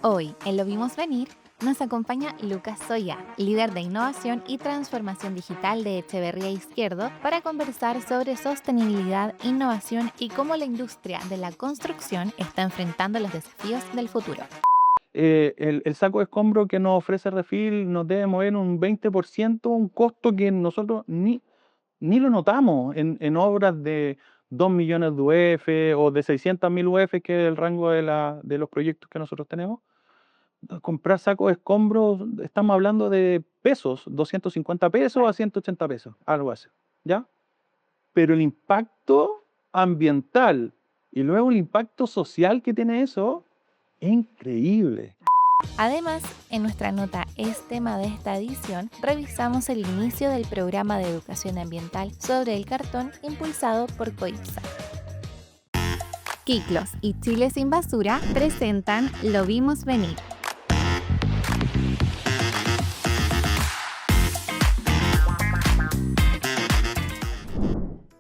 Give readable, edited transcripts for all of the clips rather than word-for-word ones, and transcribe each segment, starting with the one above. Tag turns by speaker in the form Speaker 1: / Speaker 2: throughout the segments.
Speaker 1: Hoy, en Lo Vimos Venir, nos acompaña Lucas Soya, líder de innovación y transformación digital de Echeverría Izquierdo, para conversar sobre sostenibilidad, innovación y cómo la industria de la construcción está enfrentando los desafíos del futuro.
Speaker 2: El saco de escombro que nos ofrece Refil nos debe mover un 20%, un costo que nosotros ni lo notamos en obras de 2 millones de UF o de 600.000 UF, que es el rango de los proyectos que nosotros tenemos. Comprar sacos de escombros, estamos hablando de pesos, 250 pesos a 180 pesos, algo así, ¿ya? Pero el impacto ambiental y luego el impacto social que tiene eso es increíble.
Speaker 1: Además, en nuestra nota Es tema de esta edición, revisamos el inicio del programa de educación ambiental sobre el cartón impulsado por COIPSA. Kiklos y Chile sin basura presentan Lo Vimos Venir.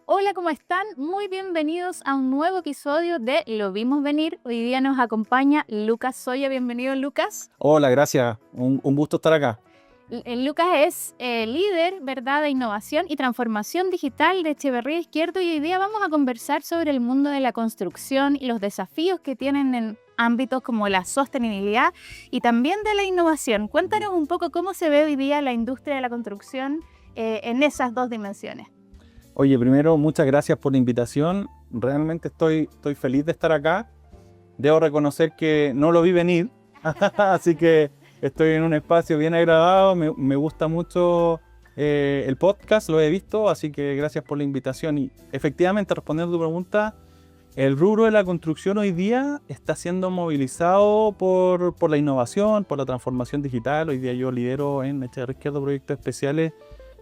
Speaker 1: Hola, ¿cómo están? Muy bienvenidos a un nuevo episodio de Lo Vimos Venir. Hoy día nos acompaña Lucas Soya. Bienvenido, Lucas.
Speaker 2: Hola, gracias. Un gusto estar acá.
Speaker 1: Lucas es líder, ¿verdad?, de innovación y transformación digital de Echeverría Izquierdo, y hoy día vamos a conversar sobre el mundo de la construcción y los desafíos que tienen en ámbitos como la sostenibilidad y también de la innovación. Cuéntanos un poco cómo se ve hoy día la industria de la construcción en esas dos dimensiones.
Speaker 2: Oye, primero, muchas gracias por la invitación. Realmente estoy feliz de estar acá. Debo reconocer que no lo vi venir, así que estoy en un espacio bien agradado. Me gusta mucho el podcast, lo he visto, así que gracias por la invitación. Y efectivamente, respondiendo a tu pregunta, el rubro de la construcción hoy día está siendo movilizado por la innovación, por la transformación digital. Hoy día yo lidero en Echeverría Izquierdo Proyectos Especiales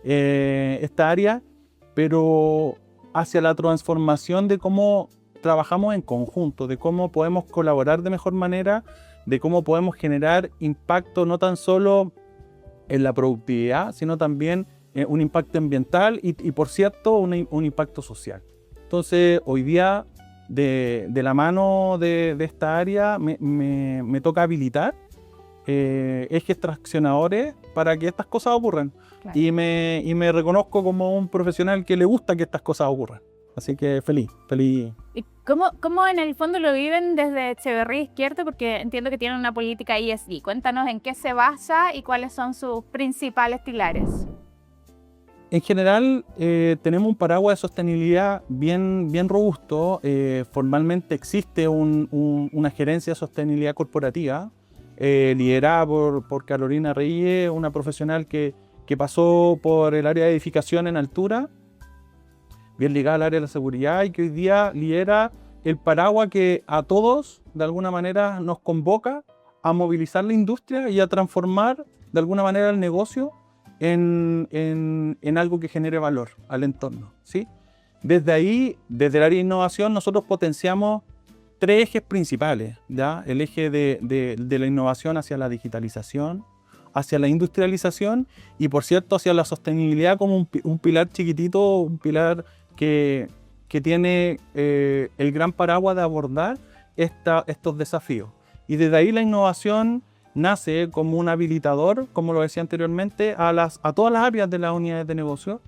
Speaker 2: esta área, pero hacia la transformación de cómo trabajamos en conjunto, de cómo podemos colaborar de mejor manera, de cómo podemos generar impacto no tan solo en la productividad, sino también un impacto ambiental y por cierto, un impacto social. Entonces, hoy día, de la mano de esta área, me toca habilitar ejes traccionadores para que estas cosas ocurran. Claro. Y me reconozco como un profesional que le gusta que estas cosas ocurran. Así que feliz.
Speaker 1: ¿Y cómo en el fondo lo viven desde Echeverría Izquierdo? Porque entiendo que tienen una política ESG. Cuéntanos en qué se basa y cuáles son sus principales pilares.
Speaker 2: En general, tenemos un paraguas de sostenibilidad bien robusto. Formalmente existe una gerencia de sostenibilidad corporativa, liderada por Carolina Reyes, una profesional que pasó por el área de edificación en altura, bien ligada al área de la seguridad, y que hoy día lidera el paraguas que a todos, de alguna manera, nos convoca a movilizar la industria y a transformar, de alguna manera, el negocio en algo que genere valor al entorno, ¿sí? Desde ahí, desde el área de innovación, nosotros potenciamos 3 ejes principales, ¿ya? El eje de la innovación hacia la digitalización, hacia la industrialización y, por cierto, hacia la sostenibilidad como un pilar chiquitito, un pilar que tiene el gran paraguas de abordar estos desafíos. Y desde ahí la innovación nace como un habilitador, como lo decía anteriormente, a todas las áreas de las unidades de negocio,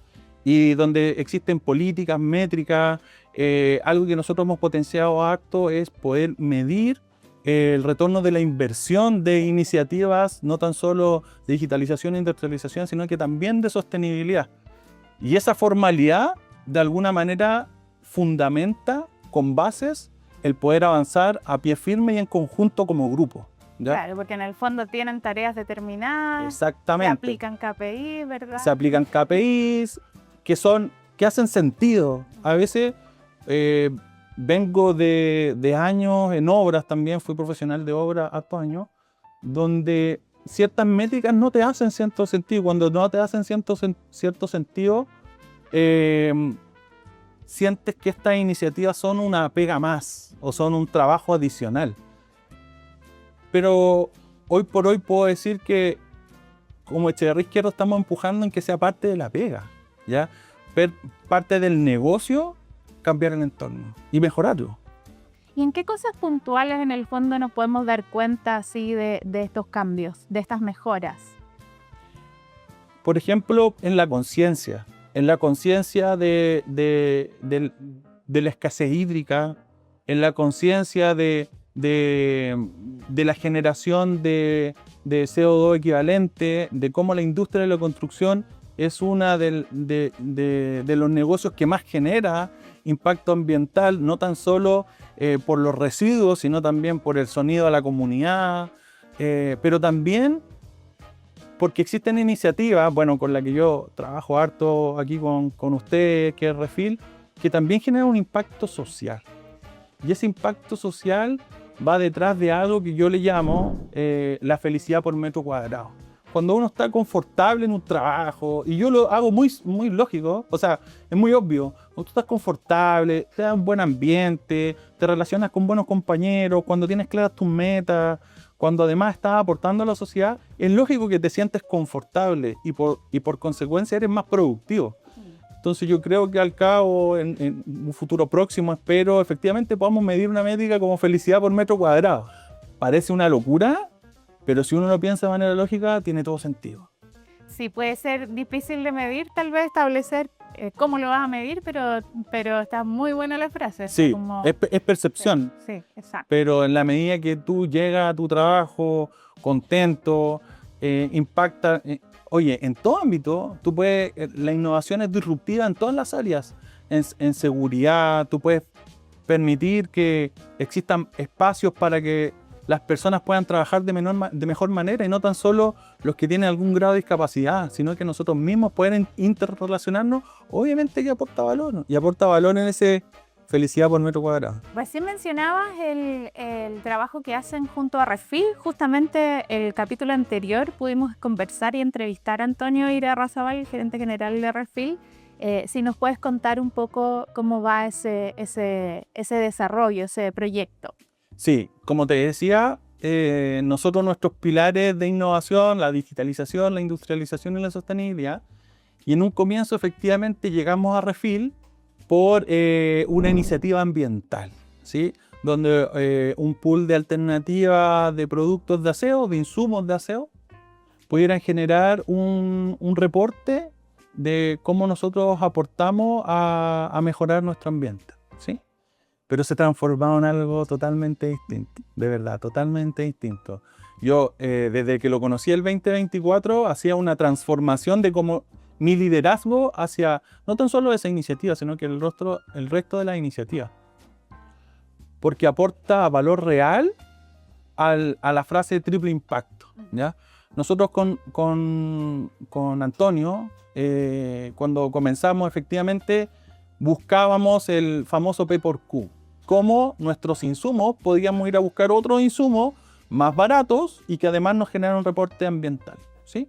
Speaker 2: y donde existen políticas, métricas. Algo que nosotros hemos potenciado harto es poder medir el retorno de la inversión de iniciativas, no tan solo de digitalización e industrialización, sino que también de sostenibilidad. Y esa formalidad, de alguna manera, fundamenta con bases el poder avanzar a pie firme y en conjunto como grupo, ¿ya?
Speaker 1: Claro, porque en el fondo tienen tareas determinadas.
Speaker 2: Exactamente.
Speaker 1: Se aplican KPIs, ¿verdad?
Speaker 2: Se aplican KPIs que hacen sentido. A veces vengo de años en obras también, fui profesional de obra hartos años, donde ciertas métricas no te hacen cierto sentido. Cuando no te hacen cierto sentido, sientes que estas iniciativas son una pega más o son un trabajo adicional. Pero hoy por hoy puedo decir que como Echeverría Izquierdo estamos empujando en que sea parte de la pega, ¿ya? Parte del negocio, cambiar el entorno y mejorarlo.
Speaker 1: ¿Y en qué cosas puntuales en el fondo nos podemos dar cuenta así de estos cambios, de estas mejoras?
Speaker 2: Por ejemplo, en la conciencia de la escasez hídrica, en la conciencia de la generación de CO2 equivalente, de cómo la industria de la construcción es una de los negocios que más genera impacto ambiental, no tan solo por los residuos, sino también por el sonido a la comunidad, pero también porque existen iniciativas, bueno, con la que yo trabajo harto aquí con ustedes, que es Refill, que también generan un impacto social. Y ese impacto social va detrás de algo que yo le llamo la felicidad por metro cuadrado. Cuando uno está confortable en un trabajo, y yo lo hago muy, muy lógico, o sea, es muy obvio, cuando tú estás confortable, te da un buen ambiente, te relacionas con buenos compañeros, cuando tienes claras tus metas, cuando además estás aportando a la sociedad, es lógico que te sientes confortable y por consecuencia eres más productivo. Entonces yo creo que al cabo, en un futuro próximo, espero, efectivamente podamos medir una métrica como felicidad por metro cuadrado. Parece una locura, pero si uno lo piensa de manera lógica, tiene todo sentido.
Speaker 1: Sí, puede ser difícil de medir, tal vez establecer cómo lo vas a medir, pero está muy buena la frase.
Speaker 2: Sí,
Speaker 1: como...
Speaker 2: es percepción.
Speaker 1: Sí, exacto.
Speaker 2: Pero en la medida que tú llegas a tu trabajo contento, impacta... Oye, en todo ámbito, tú puedes, la innovación es disruptiva en todas las áreas. En seguridad, tú puedes permitir que existan espacios para que las personas puedan trabajar de mejor manera, y no tan solo los que tienen algún grado de discapacidad, sino que nosotros mismos pueden interrelacionarnos. Obviamente que aporta valor, y aporta valor en ese felicidad por metro cuadrado.
Speaker 1: Recién mencionabas el trabajo que hacen junto a Refill. Justamente el capítulo anterior pudimos conversar y entrevistar a Antonio Irarrázaval, el gerente general de Refill. Si nos puedes contar un poco cómo va ese desarrollo, ese proyecto.
Speaker 2: Sí, como te decía, nosotros nuestros pilares de innovación, la digitalización, la industrialización y la sostenibilidad, y en un comienzo efectivamente llegamos a Refill por una iniciativa ambiental, ¿sí? Donde un pool de alternativas de productos de aseo, de insumos de aseo, pudieran generar un reporte de cómo nosotros aportamos a mejorar nuestro ambiente, ¿sí? Pero se transformó en algo totalmente distinto, de verdad, totalmente distinto. Yo, desde que lo conocí el 2024, hacía una transformación de cómo mi liderazgo hacia, no tan solo esa iniciativa, sino que el resto de las iniciativas. Porque aporta valor real a la frase triple impacto, ¿ya? Nosotros con Antonio, cuando comenzamos efectivamente, buscábamos el famoso P por Q. Cómo nuestros insumos podíamos ir a buscar otros insumos más baratos y que además nos generaran un reporte ambiental, ¿sí?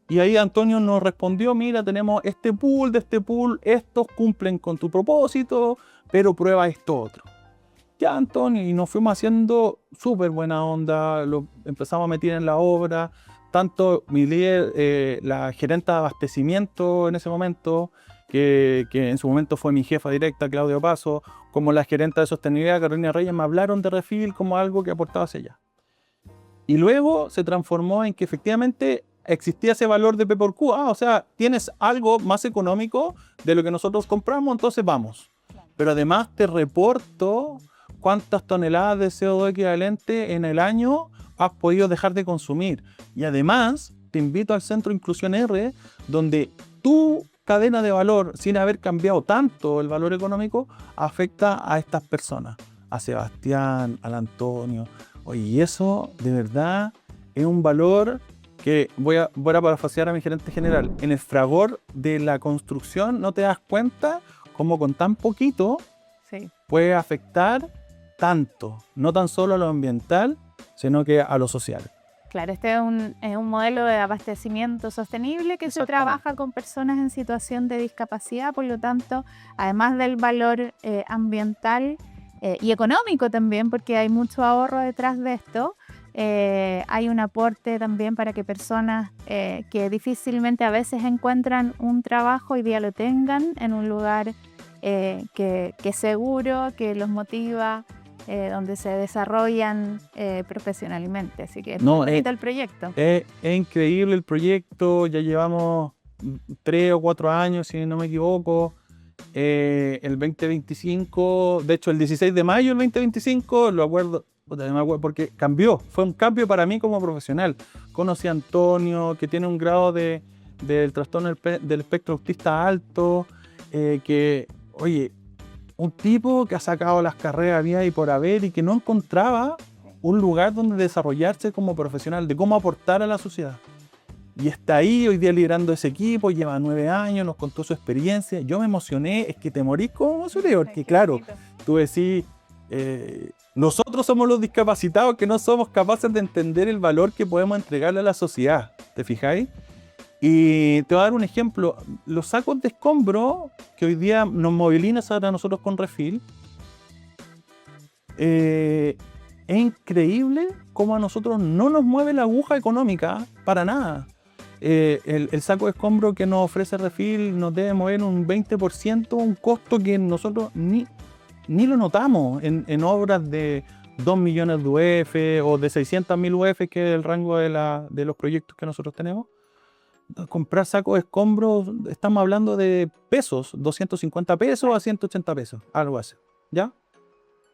Speaker 2: Y ahí Antonio nos respondió, mira, tenemos este pool, estos cumplen con tu propósito, pero prueba esto otro. Ya, Antonio, y nos fuimos haciendo súper buena onda, lo empezamos a meter en la obra, tanto mi líder, la gerenta de abastecimiento en ese momento, que en su momento fue mi jefa directa, Claudio Paso, como la gerenta de sostenibilidad, Carolina Reyes, me hablaron de Refill como algo que aportaba hacia allá. Y luego se transformó en que efectivamente existía ese valor de P por Q. O sea, tienes algo más económico de lo que nosotros compramos, entonces vamos. Pero además te reporto cuántas toneladas de CO2 equivalente en el año has podido dejar de consumir. Y además te invito al Centro Inclusión R, donde tu cadena de valor, sin haber cambiado tanto el valor económico, afecta a estas personas. A Sebastián, al Antonio. Oye, y eso de verdad es un valor que voy a parafasear a mi gerente general. En el fragor de la construcción no te das cuenta cómo con tan poquito puede afectar tanto, no tan solo a lo ambiental, sino que a lo social.
Speaker 1: Claro, este es un modelo de abastecimiento sostenible que se trabaja con personas en situación de discapacidad, por lo tanto, además del valor ambiental y económico también, porque hay mucho ahorro detrás de esto, hay un aporte también para que personas que difícilmente a veces encuentran un trabajo, hoy día lo tengan en un lugar que es seguro, que los motiva, donde se desarrollan profesionalmente. Así que es
Speaker 2: No,
Speaker 1: muy bonito el proyecto.
Speaker 2: Es increíble el proyecto, ya llevamos 3 o 4 años, si no me equivoco. El 2025, de hecho el 16 de mayo del 2025, lo acuerdo, me acuerdo porque cambió, fue un cambio para mí como profesional. Conocí a Antonio, que tiene un grado del trastorno del espectro autista alto, que, oye, un tipo que ha sacado las carreras había y por haber y que no encontraba un lugar donde desarrollarse como profesional, de cómo aportar a la sociedad. Y está ahí hoy día liderando ese equipo, lleva 9 años, nos contó su experiencia. Yo me emocioné, es que te morís como emocioné, porque claro, tú decís, nosotros somos los discapacitados que no somos capaces de entender el valor que podemos entregarle a la sociedad, ¿te fijáis? Y te voy a dar un ejemplo, los sacos de escombro que hoy día nos movilizan ahora nosotros con Refil, es increíble cómo a nosotros no nos mueve la aguja económica para nada. El saco de escombro que nos ofrece Refil nos debe mover un 20%, un costo que nosotros ni lo notamos en obras de 2 millones de UF o de 600.000 UF, que es el rango de los proyectos que nosotros tenemos. Comprar sacos de escombros, estamos hablando de pesos, 250 pesos a 180 pesos, algo así, ¿ya?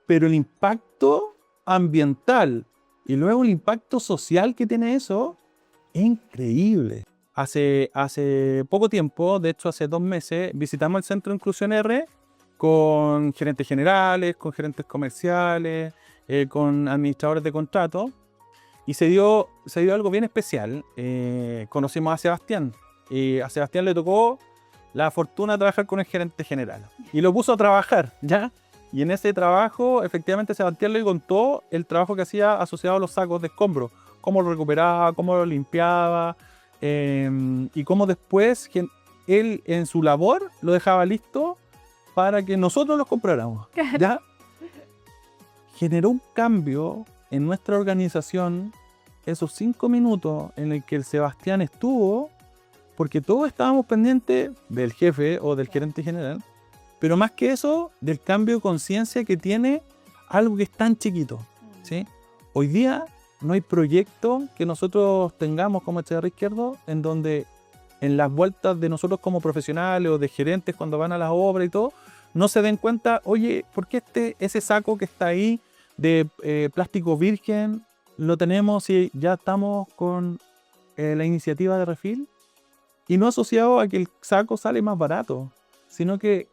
Speaker 2: Pero el impacto ambiental y luego el impacto social que tiene eso es increíble. Hace poco tiempo, de hecho hace 2 meses, visitamos el Centro de Inclusión R con gerentes generales, con gerentes comerciales, con administradores de contrato, y se dio algo bien especial. Conocimos a Sebastián, y a Sebastián le tocó la fortuna de trabajar con el gerente general, y lo puso a trabajar, ¿ya? Y en ese trabajo, efectivamente, Sebastián le contó el trabajo que hacía asociado a los sacos de escombro, cómo lo recuperaba, cómo lo limpiaba, y cómo después él en su labor lo dejaba listo para que nosotros los compráramos, ¿ya? Generó un cambio en nuestra organización esos 5 minutos en el que el Sebastián estuvo, porque todos estábamos pendientes del jefe o del gerente general, pero más que eso, del cambio de conciencia que tiene algo que es tan chiquito, ¿sí? Hoy día no hay proyecto que nosotros tengamos como Echeverría Izquierdo en donde en las vueltas de nosotros como profesionales o de gerentes cuando van a las obras y todo, no se den cuenta, oye, ¿por qué ese saco que está ahí de plástico virgen lo tenemos y ya estamos con la iniciativa de Refil? Y no asociado a que el saco sale más barato, sino que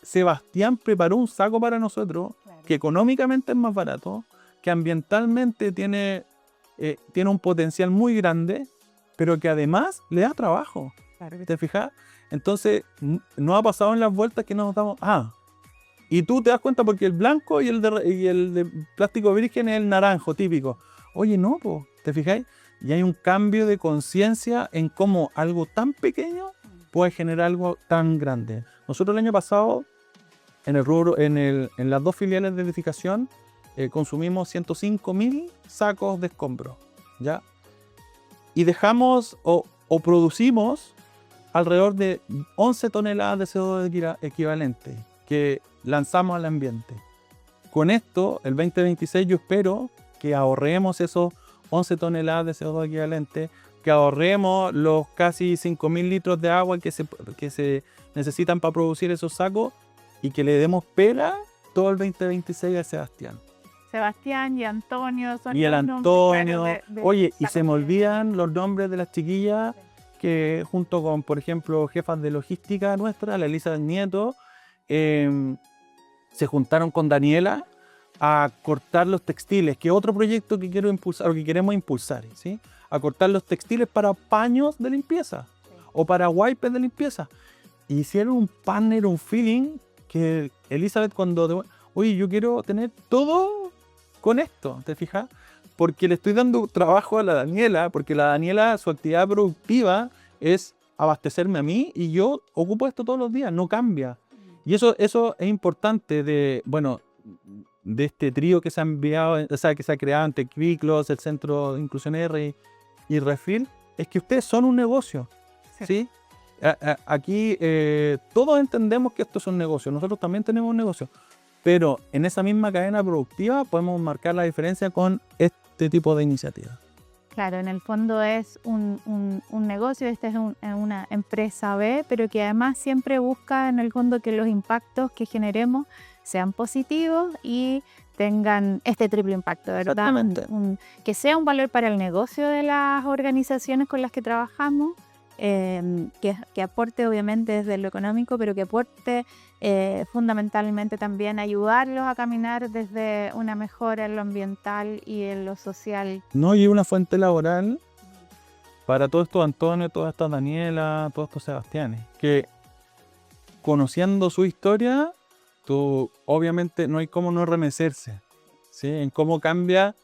Speaker 2: Sebastián preparó un saco para nosotros, claro, que económicamente es más barato, que ambientalmente tiene un potencial muy grande, pero que además le da trabajo. Claro. ¿Te fijas? Entonces, no ha pasado en las vueltas que nos damos... Y tú te das cuenta porque el blanco y el de plástico virgen es el naranjo típico. Oye, no, po, ¿te fijáis? Y hay un cambio de conciencia en cómo algo tan pequeño puede generar algo tan grande. Nosotros el año pasado, en el rubro, en las 2 filiales de edificación, consumimos 105.000 sacos de escombro, ¿ya? Y dejamos o producimos alrededor de 11 toneladas de CO2 equivalente que lanzamos al ambiente. Con esto, el 2026, yo espero que ahorremos esos 11 toneladas de CO2 equivalente, que ahorremos los casi 5.000 litros de agua que se necesitan para producir esos sacos y que le demos pela todo el 2026 a Sebastián.
Speaker 1: Sebastián y Antonio son
Speaker 2: y el
Speaker 1: los
Speaker 2: Antonio.
Speaker 1: nombres de
Speaker 2: Oye, y se me olvidan los nombres de las chiquillas que junto con, por ejemplo, jefas de logística nuestra, la Elisa Nieto, se juntaron con Daniela a cortar los textiles, que es otro proyecto que quiero impulsar o que queremos impulsar, ¿sí? A cortar los textiles para paños de limpieza, sí, o para wipes de limpieza. Y hicieron un partner, un feeling que Elizabeth oye, yo quiero tener todo con esto, ¿te fijas? Porque le estoy dando trabajo a la Daniela, porque la Daniela, su actividad productiva es abastecerme a mí y yo ocupo esto todos los días, no cambia. Y eso es importante de este trío que se ha enviado, o sea, que se ha creado entre Quiclos, el Centro de Inclusión R y Refil, es que ustedes son un negocio, ¿sí? Aquí todos entendemos que esto es un negocio, nosotros también tenemos un negocio, Pero en esa misma cadena productiva podemos marcar la diferencia con este tipo de iniciativas.
Speaker 1: Claro, en el fondo es un negocio, esta es una empresa B, pero que además siempre busca en el fondo que los impactos que generemos sean positivos y tengan este triple impacto, ¿verdad?
Speaker 2: Exactamente.
Speaker 1: Que sea un valor para el negocio de las organizaciones con las que trabajamos, que aporte obviamente desde lo económico, pero que aporte fundamentalmente también ayudarlos a caminar desde una mejora en lo ambiental y en lo social.
Speaker 2: No, y una fuente laboral para todos estos Antonio, todas estas Daniela, todos estos Sebastianes, que conociendo su historia, tú obviamente no hay cómo no remecerse, ¿sí? En cómo cambia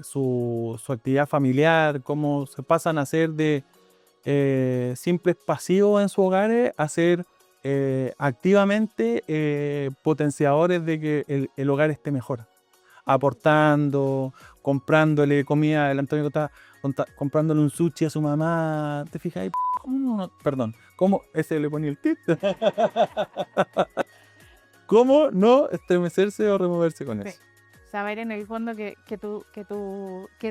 Speaker 2: su actividad familiar, cómo se pasan a ser de simples pasivos en sus hogares a ser activamente potenciadores de que el hogar esté mejor, aportando, comprándole comida. El Antonio está comprándole un sushi a su mamá. ¿Te fijas? ¿Cómo no? Perdón, ¿cómo? Ese le ponía el tit. ¿Cómo no estremecerse o removerse con eso?
Speaker 1: Saber en el fondo que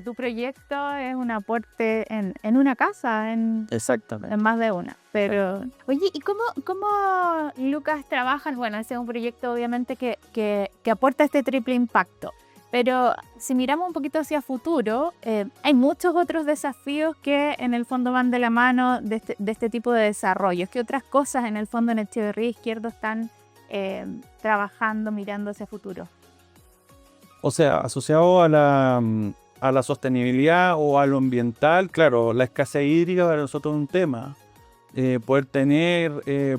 Speaker 1: tu proyecto es un aporte en una casa,
Speaker 2: Exactamente.
Speaker 1: en más de una. Pero, oye, ¿y cómo Lucas trabajan? Bueno, ese es un proyecto obviamente que aporta este triple impacto. Pero si miramos un poquito hacia futuro, hay muchos otros desafíos que en el fondo van de la mano de este tipo de desarrollos. ¿Qué otras cosas en el fondo en Echeverría Izquierdo están trabajando, mirando hacia futuro?
Speaker 2: O sea, asociado a la sostenibilidad o a lo ambiental, claro, la escasez hídrica para nosotros es un tema. Poder tener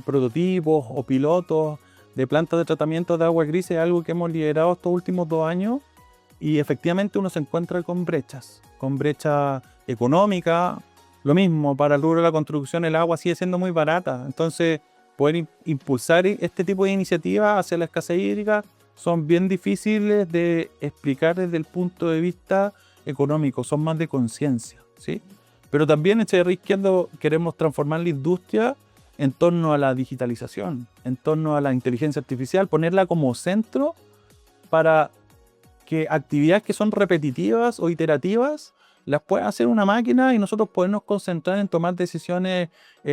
Speaker 2: prototipos o pilotos de plantas de tratamiento de agua gris es algo que hemos liderado estos últimos 2 años y efectivamente uno se encuentra con brechas económicas. Lo mismo, para el rubro de la construcción el agua sigue siendo muy barata. Entonces, poder impulsar este tipo de iniciativas hacia la escasez hídrica son bien difíciles de explicar desde el punto de vista económico, son más de conciencia, ¿sí? Pero también en Echeverría Izquierdo queremos transformar la industria en torno a la digitalización, en torno a la inteligencia artificial, ponerla como centro para que actividades que son repetitivas o iterativas las pueda hacer una máquina y nosotros podernos concentrar en tomar decisiones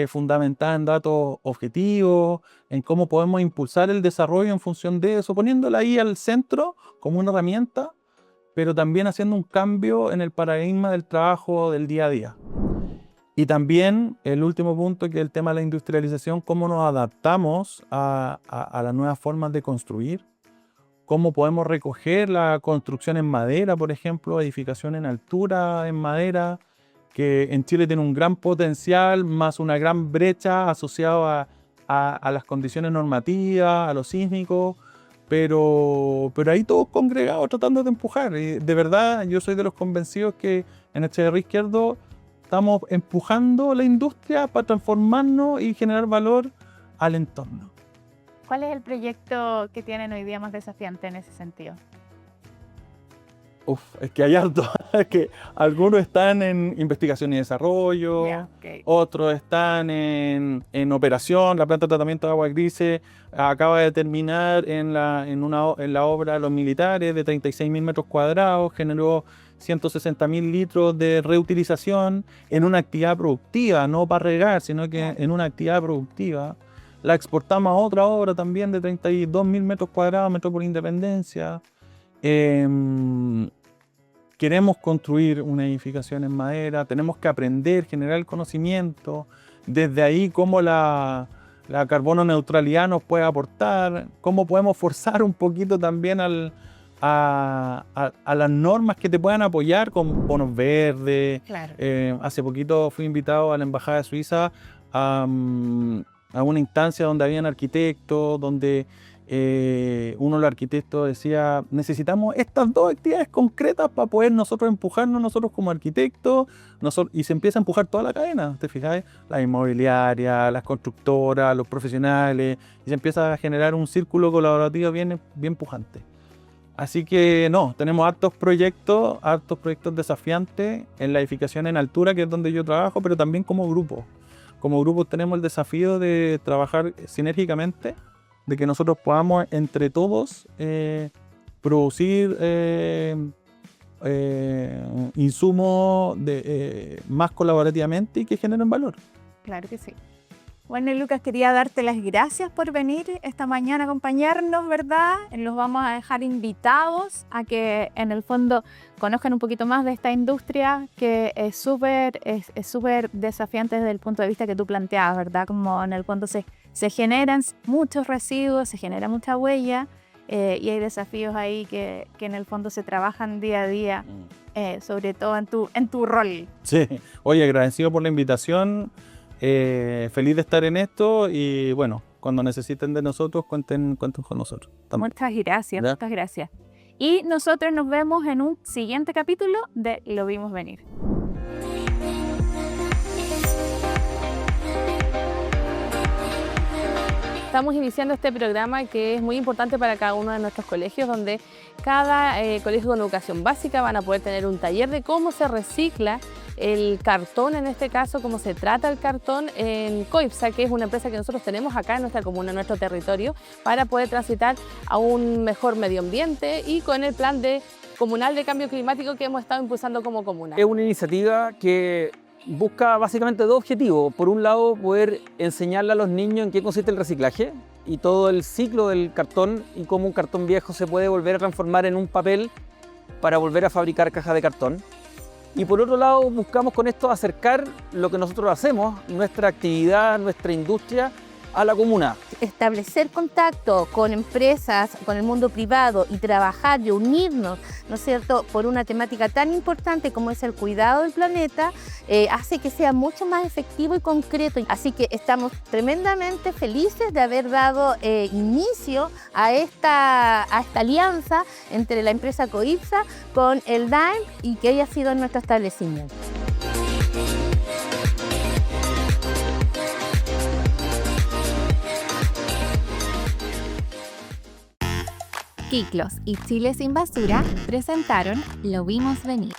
Speaker 2: fundamentadas en datos objetivos, en cómo podemos impulsar el desarrollo en función de eso, poniéndola ahí al centro como una herramienta, pero también haciendo un cambio en el paradigma del trabajo del día a día. Y también el último punto, que es el tema de la industrialización, cómo nos adaptamos a las nuevas formas de construir, cómo podemos recoger la construcción en madera, por ejemplo, edificación en altura en madera, que en Chile tiene un gran potencial, más una gran brecha asociada a las condiciones normativas, a lo sísmico, pero ahí todos congregados tratando de empujar. Y de verdad, yo soy de los convencidos que en Echeverría Izquierdo estamos empujando la industria para transformarnos y generar valor al entorno.
Speaker 1: ¿Cuál es el proyecto que tienen hoy día más desafiante en ese sentido?
Speaker 2: Es que hay harto. Es que algunos están en investigación y desarrollo, otros están en operación. La planta de tratamiento de agua grises acaba de terminar en la obra de los militares de 36.000 metros cuadrados, generó 160.000 litros de reutilización en una actividad productiva, no para regar, sino que en una actividad productiva. La exportamos a otra obra también de 32.000 metros cuadrados, Metrópoli Independencia. Queremos construir una edificación en madera, tenemos que aprender, generar el conocimiento, desde ahí cómo la carbono neutralidad nos puede aportar, cómo podemos forzar un poquito también a las normas que te puedan apoyar con bonos verdes.
Speaker 1: Claro.
Speaker 2: Hace poquito fui invitado a la Embajada de Suiza a una instancia donde habían arquitectos, donde uno de los arquitectos decía, necesitamos estas 2 actividades concretas para poder nosotros empujarnos nosotros como arquitectos, y se empieza a empujar toda la cadena, ¿te fijáis? La inmobiliaria, las constructoras, los profesionales, y se empieza a generar un círculo colaborativo bien pujante. Así que no, tenemos hartos proyectos desafiantes en la edificación en altura, que es donde yo trabajo, pero también como grupo. Como grupo tenemos el desafío de trabajar sinérgicamente de que nosotros podamos entre todos producir insumos más colaborativamente y que generen valor.
Speaker 1: Claro que sí. Bueno, Lucas, quería darte las gracias por venir esta mañana a acompañarnos, ¿verdad? Los vamos a dejar invitados a que en el fondo conozcan un poquito más de esta industria que es súper desafiante desde el punto de vista que tú planteabas, ¿verdad? Como en el fondo se generan muchos residuos, se genera mucha huella y hay desafíos ahí que en el fondo se trabajan día a día, sobre todo en tu rol.
Speaker 2: Sí, oye, agradecido por la invitación. Feliz de estar en esto y bueno, cuando necesiten de nosotros, cuenten con nosotros. También.
Speaker 1: Muchas gracias. Y nosotros nos vemos en un siguiente capítulo de Lo Vimos Venir.
Speaker 3: Estamos iniciando este programa que es muy importante para cada uno de nuestros colegios, donde cada colegio con educación básica van a poder tener un taller de cómo se recicla el cartón, en este caso, cómo se trata el cartón en Coipsa, que es una empresa que nosotros tenemos acá en nuestra comuna, en nuestro territorio, para poder transitar a un mejor medio ambiente y con el plan comunal de cambio climático que hemos estado impulsando como comuna.
Speaker 4: Es una iniciativa que busca básicamente dos objetivos. Por un lado, poder enseñarle a los niños en qué consiste el reciclaje y todo el ciclo del cartón y cómo un cartón viejo se puede volver a transformar en un papel para volver a fabricar cajas de cartón. Y por otro lado, buscamos con esto acercar lo que nosotros hacemos, nuestra actividad, nuestra industria, a la comuna.
Speaker 5: Establecer contacto con empresas, con el mundo privado y trabajar y unirnos, ¿no es cierto?, por una temática tan importante como es el cuidado del planeta, hace que sea mucho más efectivo y concreto. Así que estamos tremendamente felices de haber dado inicio a esta alianza entre la empresa Coipsa con el DAEM y que haya sido nuestro establecimiento.
Speaker 6: Kiklos y Chile sin basura presentaron Lo Vimos Venir.